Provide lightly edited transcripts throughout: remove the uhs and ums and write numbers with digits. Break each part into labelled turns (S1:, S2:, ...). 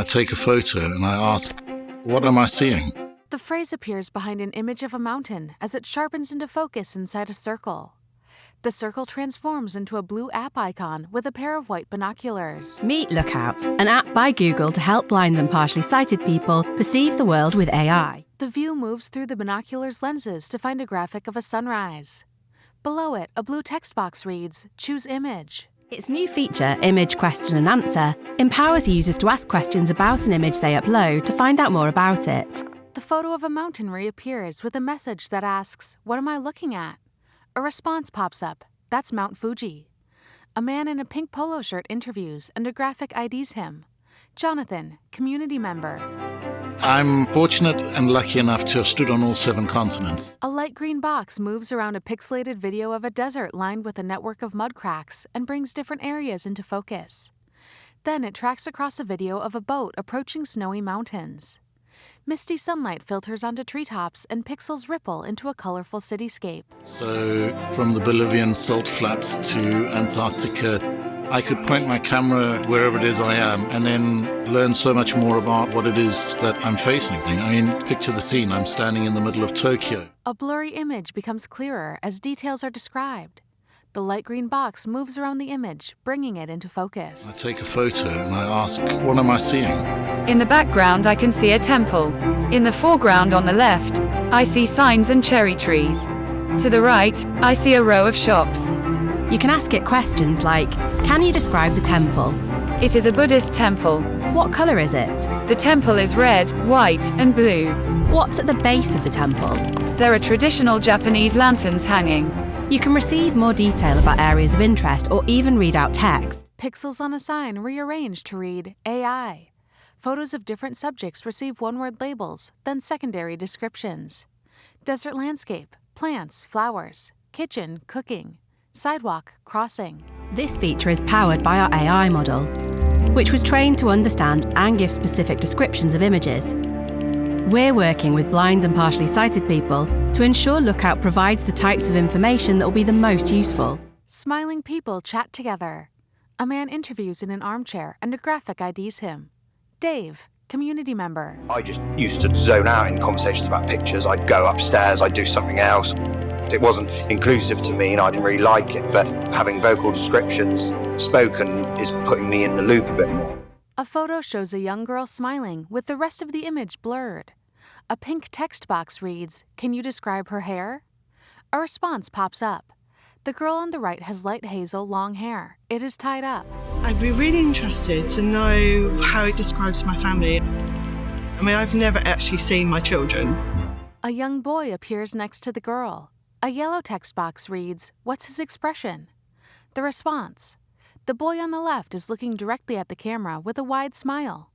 S1: I take a photo and I ask, what am I seeing?
S2: The phrase appears behind an image of a mountain as it sharpens into focus inside a circle. The circle transforms into a blue app icon with a pair of white binoculars.
S3: Meet Lookout, an app by Google to help blind and partially sighted people perceive the world with AI.
S2: The view moves through the binoculars lenses to find a graphic of a sunrise. Below it, a blue text box reads, "Choose image."
S3: Its new feature, Image Question and Answer, empowers users to ask questions about an image they upload to find out more about it.
S2: The photo of a mountain reappears with a message that asks, "What am I looking at?" A response pops up. That's Mount Fuji. A man in a pink polo shirt interviews and a graphic IDs him. Jonathan, community member.
S1: I'm fortunate and lucky enough to have stood on all 7 continents.
S2: A light green box moves around a pixelated video of a desert lined with a network of mud cracks and brings different areas into focus. Then it tracks across a video of a boat approaching snowy mountains. Misty sunlight filters onto treetops and pixels ripple into a colorful cityscape.
S1: So, from the Bolivian salt flats to Antarctica, I could point my camera wherever it is I am and then learn so much more about what it is that I'm facing. I mean, picture the scene. I'm standing in the middle of Tokyo.
S2: A blurry image becomes clearer as details are described. The light green box moves around the image, bringing it into
S1: I
S2: focus.
S1: take a photo and I ask, what am I seeing?
S4: In the background, I can see a temple. In the foreground on the left, I see signs and cherry trees. To the right, I see a row of shops.
S3: You can ask it questions like, can you describe the temple?
S4: It is a Buddhist temple.
S3: What colour is it?
S4: The temple is red, white, and blue.
S3: What's at the base of the temple?
S4: There are traditional Japanese lanterns hanging.
S3: You can receive more detail about areas of interest or even read out text.
S2: Pixels on a sign rearranged to read AI. Photos of different subjects receive one-word labels, then secondary descriptions. Desert landscape, plants, flowers, kitchen, cooking, sidewalk, crossing.
S3: This feature is powered by our AI model, which was trained to understand and give specific descriptions of images. We're working with blind and partially sighted people to ensure Lookout provides the types of information that will be the most useful.
S2: Smiling people chat together. A man interviews in an armchair and a graphic IDs him. Dave, community member.
S5: I just used to zone out in conversations about pictures. I'd go upstairs, I'd do something else. It wasn't inclusive to me and I didn't really like it, but having vocal descriptions spoken is putting me in the loop a bit more.
S2: A photo shows a young girl smiling with the rest of the image blurred. A pink text box reads, "Can you describe her hair?" A response pops up. The girl on the right has light hazel long hair. It is tied up.
S6: I'd be really interested to know how it describes my family. I mean, I've never actually seen my children.
S2: A young boy appears next to the girl. A yellow text box reads, "What's his expression?" The response: the boy on the left is looking directly at the camera with a wide smile.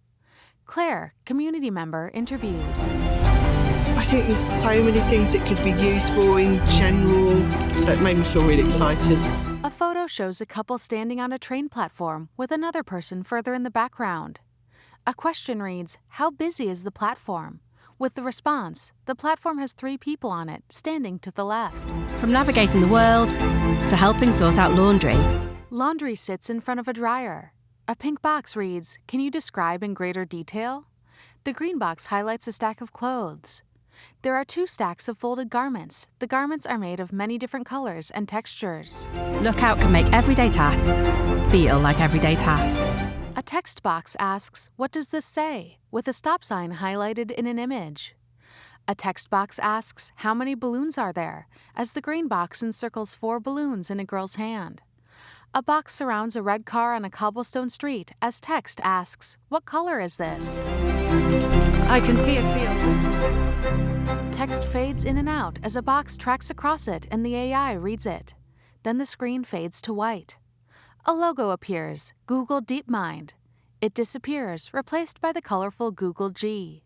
S2: Claire, community member, interviews.
S6: I think there's so many things it could be used for in general, so it made me feel really excited.
S2: A photo shows a couple standing on a train platform with another person further in the background. A question reads, "How busy is the platform?" With the response, the platform has 3 people on it, standing to the left.
S3: From navigating the world to helping sort out laundry.
S2: Laundry sits in front of a dryer. A pink box reads, "Can you describe in greater detail?" The green box highlights a stack of clothes. There are 2 stacks of folded garments. The garments are made of many different colors and textures.
S3: Lookout can make everyday tasks feel like everyday tasks.
S2: A text box asks, "What does this say?" with a stop sign highlighted in an image. A text box asks, "How many balloons are there?" as the green box encircles 4 balloons in a girl's hand. A box surrounds a red car on a cobblestone street as text asks, "What color is this?"
S4: I can see a field.
S2: Text fades in and out as a box tracks across it and the AI reads it. Then the screen fades to white. A logo appears, Google DeepMind. It disappears, replaced by the colorful Google G.